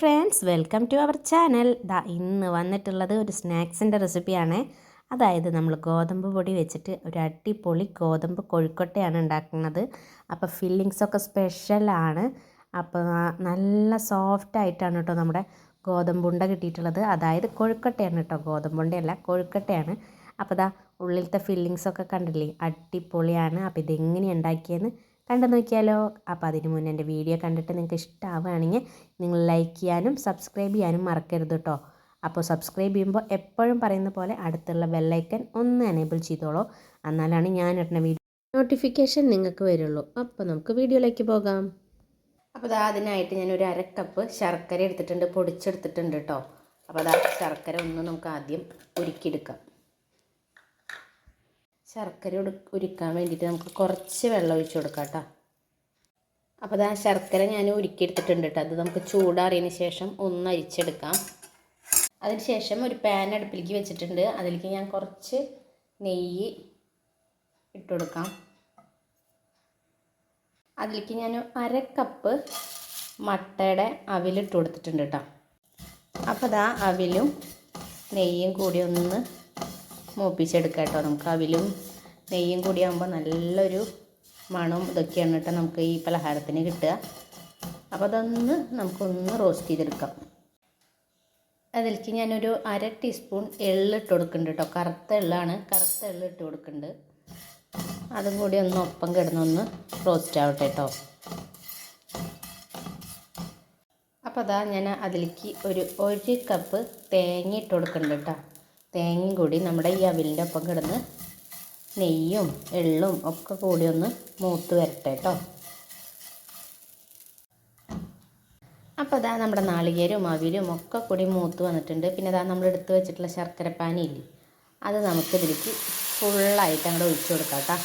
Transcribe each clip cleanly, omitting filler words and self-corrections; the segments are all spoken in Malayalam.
Friends, welcome to our channel. ഇന്ന് വന്നിട്ടുള്ളത് ഒരു സ്നാക്സിൻ്റെ റെസിപ്പിയാണ്. അതായത് നമ്മൾ ഗോതമ്പ് പൊടി വെച്ചിട്ട് ഒരു അടിപൊളി ഗോതമ്പ് കൊഴുക്കട്ടയാണ് ഉണ്ടാക്കുന്നത്. അപ്പോൾ ഫില്ലിങ്സൊക്കെ സ്പെഷ്യലാണ്. അപ്പോൾ നല്ല സോഫ്റ്റ് ആയിട്ടാണ് കേട്ടോ നമ്മുടെ ഗോതമ്പുണ്ട കിട്ടിയിട്ടുള്ളത്. അതായത് കൊഴുക്കട്ടയാണ് കേട്ടോ, ഗോതമ്പുണ്ടയല്ല, കൊഴുക്കട്ടയാണ്. അപ്പോൾ ഉള്ളിലത്തെ ഫില്ലിങ്സൊക്കെ കണ്ടില്ലേ, അടിപൊളിയാണ്. അപ്പോൾ ഇതെങ്ങനെയാണ് ഉണ്ടാക്കിയെന്ന് കണ്ടു നോക്കിയാലോ. അപ്പോൾ അതിന് മുന്നേ എൻ്റെ വീഡിയോ കണ്ടിട്ട് നിങ്ങൾക്ക് ഇഷ്ടമാവുകയാണെങ്കിൽ നിങ്ങൾ ലൈക്ക് ചെയ്യാനും സബ്സ്ക്രൈബ് ചെയ്യാനും മറക്കരുത് കേട്ടോ. അപ്പോൾ സബ്സ്ക്രൈബ് ചെയ്യുമ്പോൾ എപ്പോഴും പറയുന്ന പോലെ അടുത്തുള്ള ബെല്ലൈക്കൻ ഒന്ന് എനേബിൾ ചെയ്തോളൂ. എന്നാലാണ് ഞാൻ ഇടുന്ന വീഡിയോ നോട്ടിഫിക്കേഷൻ നിങ്ങൾക്ക് വരുള്ളൂ. അപ്പോൾ നമുക്ക് വീഡിയോയിലേക്ക് പോകാം. അപ്പോൾ അതിനായിട്ട് ഞാനൊരു അരക്കപ്പ് ശർക്കര എടുത്തിട്ടുണ്ട്, പൊടിച്ചെടുത്തിട്ടുണ്ട് കേട്ടോ. അപ്പോൾ ശർക്കര ഒന്ന് നമുക്ക് ആദ്യം ഉരുക്കിയെടുക്കാം. ശർക്കര ഉരുക്കാൻ വേണ്ടിയിട്ട് നമുക്ക് കുറച്ച് വെള്ളം ഒഴിച്ച് കൊടുക്കാം കേട്ടോ. അപ്പോൾ ശർക്കര ഞാൻ ഉരുക്കിയെടുത്തിട്ടുണ്ട് കേട്ടോ. അത് നമുക്ക് ചൂടാറിയതിന് ശേഷം ഒന്ന് അരിച്ചെടുക്കാം. അതിന് ശേഷം ഒരു പാൻ അടുപ്പിലേക്ക് വെച്ചിട്ടുണ്ട്. അതിലേക്ക് ഞാൻ കുറച്ച് നെയ്യ് ഇട്ട് കൊടുക്കാം. അതിലേക്ക് ഞാൻ അരക്കപ്പ് മട്ടയുടെ അവിലിട്ട് കൊടുത്തിട്ടുണ്ട് കേട്ടോ. അപ്പോൾ അവിലും നെയ്യും കൂടി ഒന്ന് മൂപ്പിച്ചെടുക്കാം കേട്ടോ. നമുക്ക് അവിലും നെയ്യും കൂടി ആകുമ്പോൾ നല്ലൊരു മണവും ഇതൊക്കെയാണ് കേട്ടോ നമുക്ക് ഈ പലഹാരത്തിന് കിട്ടുക. അപ്പോൾ അതൊന്ന് നമുക്കൊന്ന് റോസ്റ്റ് ചെയ്തെടുക്കാം. അതിലേക്ക് ഞാനൊരു 1/2 ടീസ്പൂൺ എള്ളിട്ട് കൊടുക്കുന്നുണ്ട് കേട്ടോ. കറുത്ത എള്ളാണ്, കറുത്ത എള്ള് ഇട്ട് കൊടുക്കുന്നുണ്ട്. അതും കൂടി ഒന്ന് ഒപ്പം കിടന്നൊന്ന് റോസ്റ്റ് ആവട്ടെ കേട്ടോ. അപ്പോൾ ഞാൻ അതിലേക്ക് ഒരു കപ്പ് തേങ്ങ ഇട്ട് കൊടുക്കുന്നുണ്ട് കേട്ടോ. തേങ്ങയും കൂടി നമ്മുടെ ഈ അവിലിൻ്റെ ഒപ്പം കിടന്ന് നെയ്യും എള്ളും ഒക്കെ കൂടി ഒന്ന് മൂത്ത് വരട്ടെ കേട്ടോ. അപ്പോൾ നമ്മുടെ നാളികേരവും അവിലും ഒക്കെ കൂടി മൂത്ത് വന്നിട്ടുണ്ട്. പിന്നെ നമ്മൾ എടുത്ത് വെച്ചിട്ടുള്ള ശർക്കര പാനിയില്ലേ, അത് നമുക്കിതിലേക്ക് ഫുള്ളായിട്ട് അങ്ങോട്ട് ഒഴിച്ചു കൊടുക്കാം കേട്ടോ.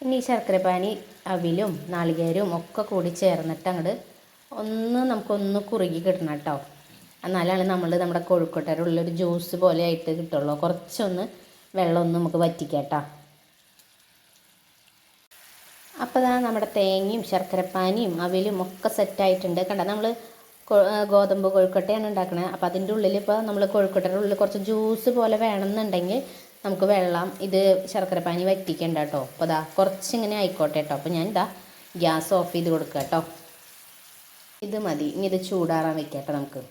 പിന്നെ ഈ ശർക്കര പാനി അവിലും നാളികേരവും ഒക്കെ കൂടി ചേർന്നിട്ട് അങ്ങോട്ട് നമുക്കൊന്ന് കുറുകി കിട്ടണം കേട്ടോ. എന്നാലാണ് നമ്മുടെ കൊഴുക്കട്ടയുടെ ഉള്ളൊരു ജ്യൂസ് പോലെ ആയിട്ട് കിട്ടുള്ളൂ. കുറച്ചൊന്ന് വെള്ളം നമുക്ക് വറ്റിക്കാം കേട്ടോ. അപ്പോൾ നമ്മുടെ തേങ്ങയും ശർക്കരപ്പാനിയും അവിലും ഒക്കെ സെറ്റായിട്ടുണ്ട്. കണ്ട, നമ്മൾ ഗോതമ്പ് കൊഴുക്കട്ടയാണ് ഉണ്ടാക്കുന്നത്. അപ്പോൾ അതിൻ്റെ ഉള്ളിൽ ഇപ്പോൾ നമ്മൾ കൊഴുക്കട്ടയുടെ ഉള്ളിൽ കുറച്ച് ജ്യൂസ് പോലെ വേണമെന്നുണ്ടെങ്കിൽ നമുക്ക് വെള്ളം ശർക്കരപ്പാനി വറ്റിക്കണ്ട കേട്ടോ. അപ്പോൾ കുറച്ചിങ്ങനെ ആയിക്കോട്ടെ കേട്ടോ. അപ്പോൾ ഞാൻ ഗ്യാസ് ഓഫ് ചെയ്ത് കൊടുക്കുക കേട്ടോ. ഇത് മതി, ഇനി ഇത് ചൂടാറാൻ വയ്ക്കാം കേട്ടോ നമുക്ക്.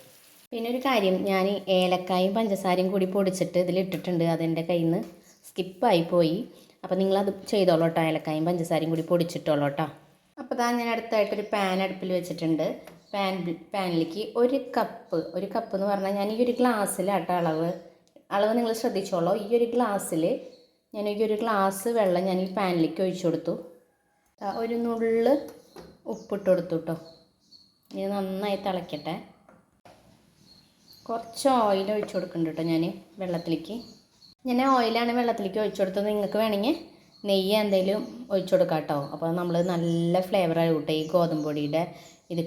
പിന്നെ ഒരു കാര്യം, ഞാൻ ഏലക്കായും പഞ്ചസാരയും കൂടി പൊടിച്ചിട്ട് ഇതിലിട്ടിട്ടുണ്ട്. അതെൻ്റെ കയ്യിൽ നിന്ന് സ്കിപ്പായി പോയി. അപ്പോൾ നിങ്ങളത് ചെയ്തോളൂ കേട്ടോ, ഏലക്കായും പഞ്ചസാരയും കൂടി പൊടിച്ചിട്ടോളൂ കേട്ടോ. അപ്പോൾ ഞാൻ അടുത്തായിട്ടൊരു പാൻ അടുപ്പിൽ വെച്ചിട്ടുണ്ട്. പാനിലേക്ക് ഒരു കപ്പ് എന്ന് പറഞ്ഞാൽ ഞാൻ ഈ ഒരു ഗ്ലാസ്സിലാട്ടോ അളവ് നിങ്ങൾ ശ്രദ്ധിച്ചോളൂ. ഈ ഒരു ഗ്ലാസ്സിൽ ഞാൻ ഈ ഒരു ഗ്ലാസ് വെള്ളം ഞാൻ ഈ പാനിലേക്ക് ഒഴിച്ചു കൊടുത്തു. ഒരു നുള്ള് ഉപ്പിട്ട് കൊടുത്തു കേട്ടോ. ഇനി നന്നായി തിളയ്ക്കട്ടെ. കുറച്ച് ഓയിൽ ഒഴിച്ചു കൊടുക്കുന്നുണ്ട് കേട്ടോ. ഞാൻ വെള്ളത്തിലേക്ക് ഓയിലാണ് വെള്ളത്തിലേക്ക് ഒഴിച്ചു കൊടുത്തത്. നിങ്ങൾക്ക് വേണമെങ്കിൽ നെയ്യ് എന്തെങ്കിലും ഒഴിച്ചു കൊടുക്കാം കേട്ടോ. അപ്പോൾ നമ്മൾ നല്ല ഫ്ലേവറായി കൂട്ടെ. ഈ ഗോതമ്പ് പൊടിയുടെ ഇത്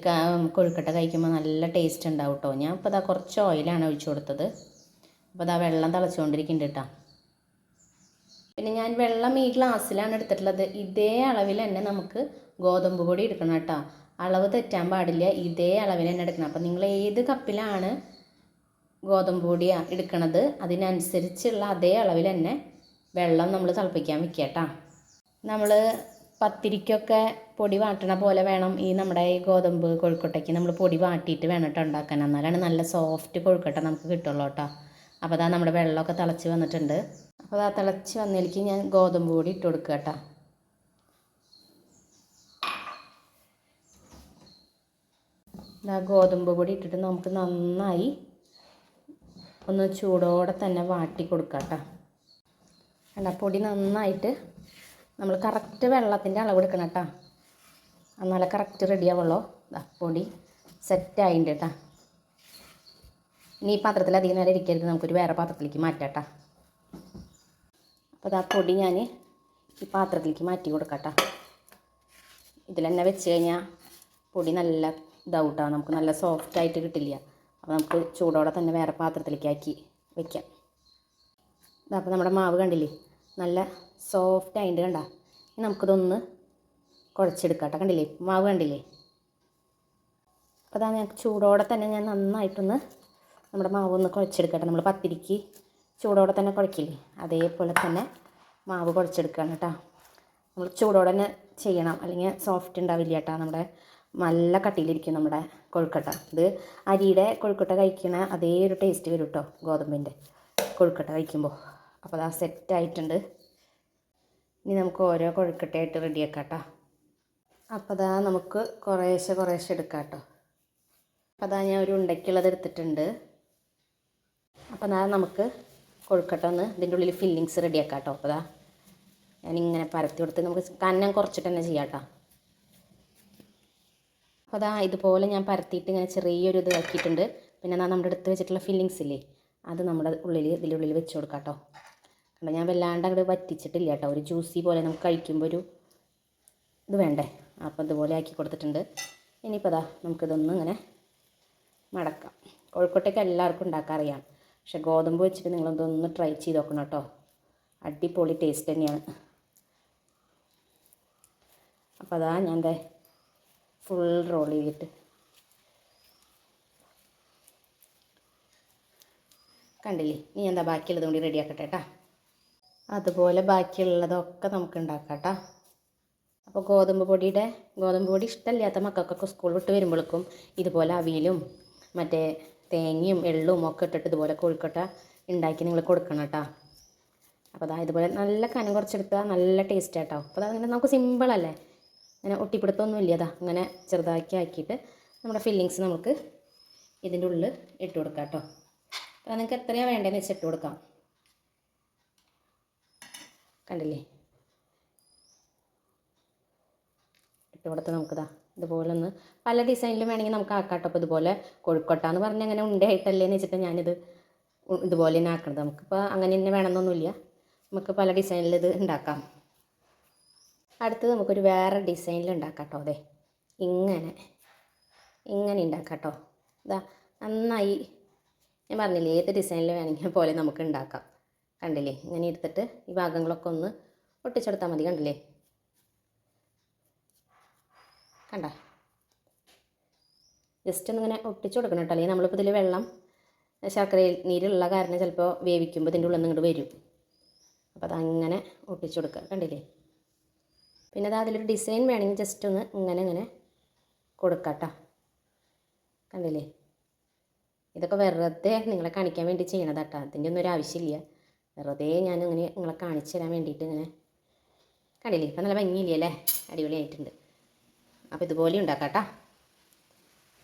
കൊഴുക്കട്ട കഴിക്കുമ്പോൾ നല്ല ടേസ്റ്റ് ഉണ്ടാവും കേട്ടോ. ഞാൻ ഇപ്പോൾ കുറച്ച് ഓയിലാണ് ഒഴിച്ചു കൊടുത്തത്. അപ്പോൾ വെള്ളം തിളച്ചുകൊണ്ടിരിക്കുന്നുണ്ട് കേട്ടോ. പിന്നെ ഞാൻ വെള്ളം ഈ ഗ്ലാസ്സിലാണ് എടുത്തിട്ടുള്ളത്. ഇതേ അളവിൽ തന്നെ നമുക്ക് ഗോതമ്പ് പൊടി എടുക്കണം കേട്ടോ. അളവ് തെറ്റാൻ പാടില്ല. ഇതേ അളവിൽ തന്നെ എടുക്കണം. അപ്പോൾ നിങ്ങൾ ഏത് കപ്പിലാണ് ഗോതമ്പ് പൊടി എടുക്കണത് അതിനനുസരിച്ചുള്ള അതേ അളവിൽ തന്നെ വെള്ളം നമ്മൾ തിളപ്പിക്കാൻ വയ്ക്കുക കേട്ടോ. നമ്മൾ പത്തിരിക്കൊക്കെ പൊടി വാട്ടണ പോലെ വേണം ഈ നമ്മുടെ ഈ ഗോതമ്പ് കൊഴുക്കട്ടയ്ക്ക് നമ്മൾ പൊടി വാട്ടിയിട്ട് വേണം കേട്ടോ ഉണ്ടാക്കാൻ. എന്നാലാണ് നല്ല സോഫ്റ്റ് കൊഴുക്കട്ട നമുക്ക് കിട്ടുള്ളൂ കേട്ടോ. അപ്പോൾ നമ്മുടെ വെള്ളമൊക്കെ തിളച്ച് വന്നിട്ടുണ്ട്. അപ്പോൾ തിളച്ച് വന്നതിലേക്ക് ഞാൻ ഗോതമ്പ് പൊടി ഇട്ട് കൊടുക്കുക കേട്ടോ. ഗോതമ്പ് പൊടി ഇട്ടിട്ട് നമുക്ക് നന്നായി ഒന്ന് ചൂടോടെ തന്നെ വാട്ടി കൊടുക്കാം കേട്ടോ. അല്ല, പൊടി നന്നായിട്ട് നമ്മൾ കറക്റ്റ് വെള്ളത്തിൻ്റെ അളവ് എടുക്കണം കേട്ടോ. എന്നാലേ കറക്റ്റ് റെഡിയാവുള്ളൂ. പൊടി സെറ്റായിട്ടുണ്ട് കേട്ടോ. ഇനി ഈ പാത്രത്തിൽ അധികം നേരം ഇരിക്കരുത്, നമുക്കൊരു വേറെ പാത്രത്തിലേക്ക് മാറ്റാം കേട്ടോ. അപ്പോൾ പൊടി ഞാൻ ഈ പാത്രത്തിലേക്ക് മാറ്റി കൊടുക്കാം കേട്ടോ. ഇതിൽ തന്നെ വെച്ച് കഴിഞ്ഞാൽ പൊടി നല്ല ഇതാവും കേട്ടോ. നമുക്ക് നല്ല സോഫ്റ്റായിട്ട് കിട്ടില്ല. അപ്പോൾ നമുക്ക് ചൂടോടെ തന്നെ വേറെ പാത്രത്തിലേക്ക് ആക്കി വയ്ക്കാം. അപ്പോൾ നമ്മുടെ മാവ് കണ്ടില്ലേ, നല്ല സോഫ്റ്റ് ആയിട്ട് കണ്ട. നമുക്കിതൊന്ന് കുഴച്ചെടുക്കാം കേട്ടോ. കണ്ടില്ലേ മാവ് കണ്ടില്ലേ? അപ്പോൾ അതാ ഞാൻ ചൂടോടെ തന്നെ ഞാൻ നന്നായിട്ടൊന്ന് നമ്മുടെ മാവ് ഒന്ന് കുഴച്ചെടുക്കട്ടെ. നമ്മൾ പത്തിരിക്ക് ചൂടോടെ തന്നെ കുഴക്കില്ലേ, അതേപോലെ തന്നെ മാവ് കുഴച്ചെടുക്കുകയാണ് കേട്ടോ. നമ്മൾ ചൂടോടെ തന്നെ ചെയ്യണം, അല്ലെങ്കിൽ സോഫ്റ്റ് ഉണ്ടാവില്ല കേട്ടോ. നമ്മുടെ നല്ല കട്ടിയിലിരിക്കും നമ്മുടെ കൊഴുക്കട്ട. ഇത് അരിയുടെ കൊഴുക്കട്ട കഴിക്കണ അതേ ഒരു ടേസ്റ്റ് വരും കേട്ടോ ഗോതമ്പിൻ്റെ കൊഴുക്കട്ട കഴിക്കുമ്പോൾ. അപ്പോൾ അത് സെറ്റായിട്ടുണ്ട്. ഇനി നമുക്ക് ഓരോ കൊഴുക്കട്ടയായിട്ട് റെഡിയാക്കാം കേട്ടോ. അപ്പോൾ അതാ നമുക്ക് കുറേശ്ശെ എടുക്കാം കേട്ടോ. അപ്പോൾ അതാ ഞാൻ ഒരു ഉണ്ടയ്ക്കുള്ളത് എടുത്തിട്ടുണ്ട്. അപ്പോൾ അതാ നമുക്ക് കൊഴുക്കട്ട ഒന്ന് ഇതിൻ്റെ ഉള്ളിൽ ഫില്ലിങ്സ് റെഡിയാക്കാം കേട്ടോ. അപ്പോൾ അതാ ഞാനിങ്ങനെ പരത്തി കൊടുത്ത് നമുക്ക് കനം കുറച്ചിട്ട് തന്നെ ചെയ്യാം കേട്ടോ. അപ്പോൾ അതാ ഇതുപോലെ ഞാൻ പരത്തിയിട്ട് ഇങ്ങനെ ചെറിയൊരു ഇത് ആക്കിയിട്ടുണ്ട്. പിന്നെ നമ്മുടെ അടുത്ത് വെച്ചിട്ടുള്ള ഫില്ലിങ്സ് ഇല്ലേ, അത് നമ്മുടെ ഇതിനുള്ളിൽ വെച്ച് കൊടുക്കാം കേട്ടോ. കണ്ടോ, ഞാൻ വല്ലാണ്ട് അങ്ങോട്ട് വറ്റിച്ചിട്ടില്ല കേട്ടോ. ഒരു ജ്യൂസി പോലെ നമുക്ക് കഴിക്കുമ്പോൾ ഒരു ഇത് വേണ്ടേ, അപ്പോൾ ഇതുപോലെ ആക്കി കൊടുത്തിട്ടുണ്ട്. ഇനിയിപ്പോൾ അതാ നമുക്കിതൊന്നും ഇങ്ങനെ മടക്കാം. കോഴിക്കോട്ടേക്ക് എല്ലാവർക്കും ഉണ്ടാക്കാൻ അറിയാം, പക്ഷേ ഗോതമ്പ് വെച്ചിട്ട് നിങ്ങളൊന്ന് ട്രൈ ചെയ്ത് നോക്കണം കേട്ടോ. അടിപൊളി ടേസ്റ്റ് തന്നെയാണ്. അപ്പോൾ അതാ ഞാൻ ദേ ഫുൾ റോൾ ചെയ്തിട്ട് കണ്ടില്ലേ. ഇനി എന്താ ബാക്കിയുള്ളത് കൂടി റെഡിയാക്കട്ടെ കേട്ടോ. അതുപോലെ ബാക്കിയുള്ളതൊക്കെ നമുക്ക് ഉണ്ടാക്കാം കേട്ടോ. അപ്പോൾ ഗോതമ്പ് പൊടി ഇഷ്ടമില്ലാത്ത മക്കൾക്കൊക്കെ സ്കൂൾ വിട്ട് വരുമ്പോഴേക്കും ഇതുപോലെ അവിയലും മറ്റേ തേങ്ങയും എള്ളും ഒക്കെ ഇട്ടിട്ട് ഇതുപോലെ കൊഴുക്കട്ട ഉണ്ടാക്കി നിങ്ങൾ കൊടുക്കണം കേട്ടോ. അപ്പോൾ അതാ ഇതുപോലെ നല്ല കനം കുറച്ചെടുത്താൽ നല്ല ടേസ്റ്റ് കേട്ടോ. അപ്പോൾ അതങ്ങനെ നമുക്ക് സിമ്പിളല്ലേ, അങ്ങനെ ഒട്ടിപ്പിടുത്തൊന്നുമില്ല. അതാ അങ്ങനെ ചെറുതാക്കി ആക്കിയിട്ട് നമ്മുടെ ഫില്ലിങ്സ് നമുക്ക് ഇതിൻ്റെ ഉള്ളിൽ ഇട്ട് കൊടുക്കാം കേട്ടോ. അപ്പോൾ നിങ്ങൾക്ക് എത്രയാണ് വേണ്ടതെന്ന് വെച്ച് ഇട്ട് കൊടുക്കാം. കണ്ടില്ലേ, ഇട്ട് കൊടുത്ത് നമുക്കിതാ ഇതുപോലെ ഒന്ന് പല ഡിസൈനിലും വേണമെങ്കിൽ നമുക്ക് ആക്കാം കേട്ടോ. അപ്പോൾ ഇതുപോലെ കൊഴുക്കട്ട എന്ന് പറഞ്ഞാൽ അങ്ങനെ ഉണ്ടായിട്ടല്ലേന്ന് വെച്ചിട്ട് ഞാനിത് ഇതുപോലെ തന്നെ ആക്കണത്. നമുക്കിപ്പോൾ അങ്ങനെ തന്നെ വേണമെന്നൊന്നുമില്ല, നമുക്ക് പല ഡിസൈനിൽ ഇത് ഉണ്ടാക്കാം. അടുത്തത് നമുക്കൊരു വേറെ ഡിസൈനിൽ ഉണ്ടാക്കാം കേട്ടോ. അതെ ഇങ്ങനെ ഉണ്ടാക്കാം കേട്ടോ. ഇതാ നന്നായി ഞാൻ പറഞ്ഞില്ലേ, ഏത് ഡിസൈനിൽ വേണമെങ്കിൽ പോലെ നമുക്ക് ഉണ്ടാക്കാം. കണ്ടില്ലേ, ഇങ്ങനെ എടുത്തിട്ട് ഈ ഭാഗങ്ങളൊക്കെ ഒന്ന് ഒട്ടിച്ചെടുത്താൽ മതി. കണ്ടില്ലേ, കണ്ട ജസ്റ്റ് ഒന്നിങ്ങനെ ഒട്ടിച്ചു കൊടുക്കണം കേട്ടോ. അല്ലെങ്കിൽ നമ്മളിപ്പോൾ ഇതിൽ വെള്ളം ശർക്കര നീരുള്ള കാരണം ചിലപ്പോൾ വേവിക്കുമ്പോൾ ഇതിൻ്റെ ഉള്ളിൽ നിന്ന് ഇങ്ങോട്ട് വരും. അപ്പോൾ അതങ്ങനെ ഒട്ടിച്ചു കൊടുക്കുക. കണ്ടില്ലേ, പിന്നെ അത് അതിലൊരു ഡിസൈൻ വേണമെങ്കിൽ ജസ്റ്റ് ഒന്ന് ഇങ്ങനെ കൊടുക്കാം കേട്ടോ. കണ്ടില്ലേ, ഇതൊക്കെ വെറുതെ നിങ്ങളെ കാണിക്കാൻ വേണ്ടി ചെയ്യണത് കേട്ടോ. അതിൻ്റെ ഒന്നും ഒരു ആവശ്യമില്ല, വെറുതെ ഞാനിങ്ങനെ നിങ്ങളെ കാണിച്ചു തരാൻ വേണ്ടിയിട്ട് ഇങ്ങനെ. കണ്ടില്ലേ, ഇപ്പം നല്ല ഭംഗിയില്ലേ അല്ലേ, അടിപൊളിയായിട്ടുണ്ട്. അപ്പോൾ ഇതുപോലെ ഉണ്ടാക്കാം കേട്ടോ.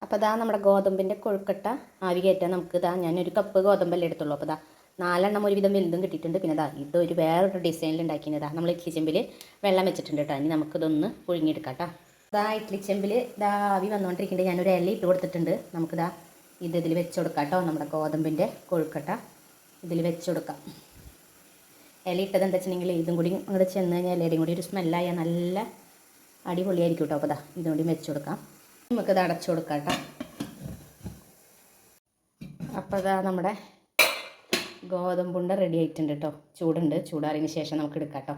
അപ്പോൾ ഇതാ നമ്മുടെ ഗോതമ്പിൻ്റെ കൊഴുക്കട്ട ആവി കയറ്റാൻ നമുക്ക് ഞാനൊരു കപ്പ് ഗോതമ്പല്ലേ എടുത്തുള്ളൂ. അപ്പോൾ ഇതാ 4 എണ്ണം ഒരുവിധം വലുതും കിട്ടിയിട്ടുണ്ട്. പിന്നെ ഇതൊരു വേറൊരു ഡിസൈനിൽ ഉണ്ടാക്കിയതാ. നമ്മൾ ഇഡ്ലി ചെമ്പിൽ വെള്ളം വെച്ചിട്ടുണ്ട് കേട്ടോ. ഇനി നമുക്കിതൊന്ന് പുഴുങ്ങിയെടുക്കാം കേട്ടോ. ഇഡ്ലി ചെമ്പിൽ ആവി വന്നുകൊണ്ടിരിക്കുന്നുണ്ട്. ഞാനൊരു ഇല ഇട്ട് കൊടുത്തിട്ടുണ്ട്. നമുക്കിതാ ഇതിൽ വെച്ച് കൊടുക്കാം കേട്ടോ. നമ്മുടെ ഗോതമ്പിൻ്റെ കൊഴുക്കട്ട ഇതിൽ വെച്ച് കൊടുക്കാം. ഇല ഇട്ടത് എന്താ വെച്ചിട്ടുണ്ടെങ്കിൽ ഇതും കൂടി അങ്ങോട്ട് ചെന്ന് കഴിഞ്ഞാൽ ഇലയും കൂടി ഒരു സ്മെല്ലായാൽ നല്ല അടിപൊളിയായിരിക്കും കേട്ടോ. അപ്പോൾ ഇതും കൂടി വെച്ച് കൊടുക്കാം. നമുക്കിത് അടച്ചു കൊടുക്കാം കേട്ടോ. അപ്പോൾ നമ്മുടെ ഗോതമ്പുണ്ട റെഡി ആയിട്ടുണ്ട് കേട്ടോ. ചൂടാറിയതിന് ശേഷം നമുക്ക് എടുക്കാം കേട്ടോ.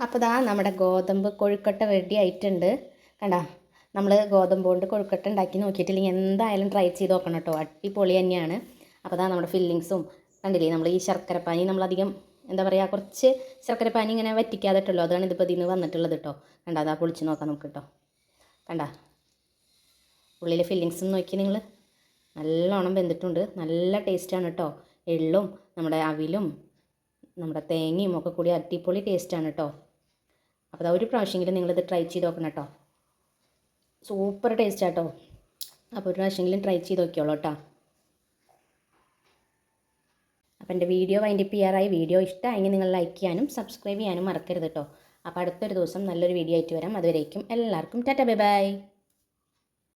അപ്പോൾ നമ്മുടെ ഗോതമ്പ് കൊഴുക്കട്ട റെഡി ആയിട്ടുണ്ട്. കണ്ടോ, നമ്മൾ ഗോതമ്പ് കൊണ്ട് കൊഴുക്കട്ട ഉണ്ടാക്കി നോക്കിയിട്ടില്ലെങ്കിൽ എന്തായാലും ട്രൈ ചെയ്ത് നോക്കണം കേട്ടോ. അടിപൊളി തന്നെയാണ്. അപ്പോൾ നമ്മുടെ ഫില്ലിങ്സും കണ്ടില്ലേ, നമ്മൾ ഈ ശർക്കരപ്പാനി നമ്മളധികം എന്താ പറയുക, കുറച്ച് ശർക്കരപ്പാനി ഇങ്ങനെ വറ്റിക്കാതിട്ടുള്ളൂ. അതാണ് ഇതിപ്പോൾ ഇതിൽ നിന്ന് വന്നിട്ടുള്ളത് കേട്ടോ. കണ്ടോ, അതാ പൊളിച്ച് നോക്കാം നമുക്ക് കേട്ടോ. കണ്ടോ, ഉള്ളിലെ ഫില്ലിങ്സും നോക്കി നിങ്ങൾ, നല്ലോണം വെന്തിട്ടുണ്ട്. നല്ല ടേസ്റ്റാണ് കേട്ടോ. എള്ളും നമ്മുടെ അവിലും നമ്മുടെ തേങ്ങയും ഒക്കെ കൂടി അടിപൊളി ടേസ്റ്റാണ് കേട്ടോ. അപ്പോൾ ഒരു പ്രാവശ്യമെങ്കിലും നിങ്ങളിത് ട്രൈ ചെയ്ത് നോക്കണം കേട്ടോ. സൂപ്പർ ടേസ്റ്റാണ് കേട്ടോ. അപ്പോൾ ഒരു പ്രാവശ്യമെങ്കിലും ട്രൈ ചെയ്ത് നോക്കിയോളൂ കേട്ടോ. അപ്പോൾ എൻ്റെ വീഡിയോ വൈൻഡപ്പ് ചെയ്യാറായി. വീഡിയോ ഇഷ്ടമായെങ്കിൽ നിങ്ങൾ ലൈക്ക് ചെയ്യാനും സബ്സ്ക്രൈബ് ചെയ്യാനും മറക്കരുത് കേട്ടോ. അപ്പോൾ അടുത്തൊരു ദിവസം നല്ലൊരു വീഡിയോ ആയിട്ട് വരാം. അതുവരേക്കും എല്ലാവർക്കും ടാറ്റ ബൈ ബൈ.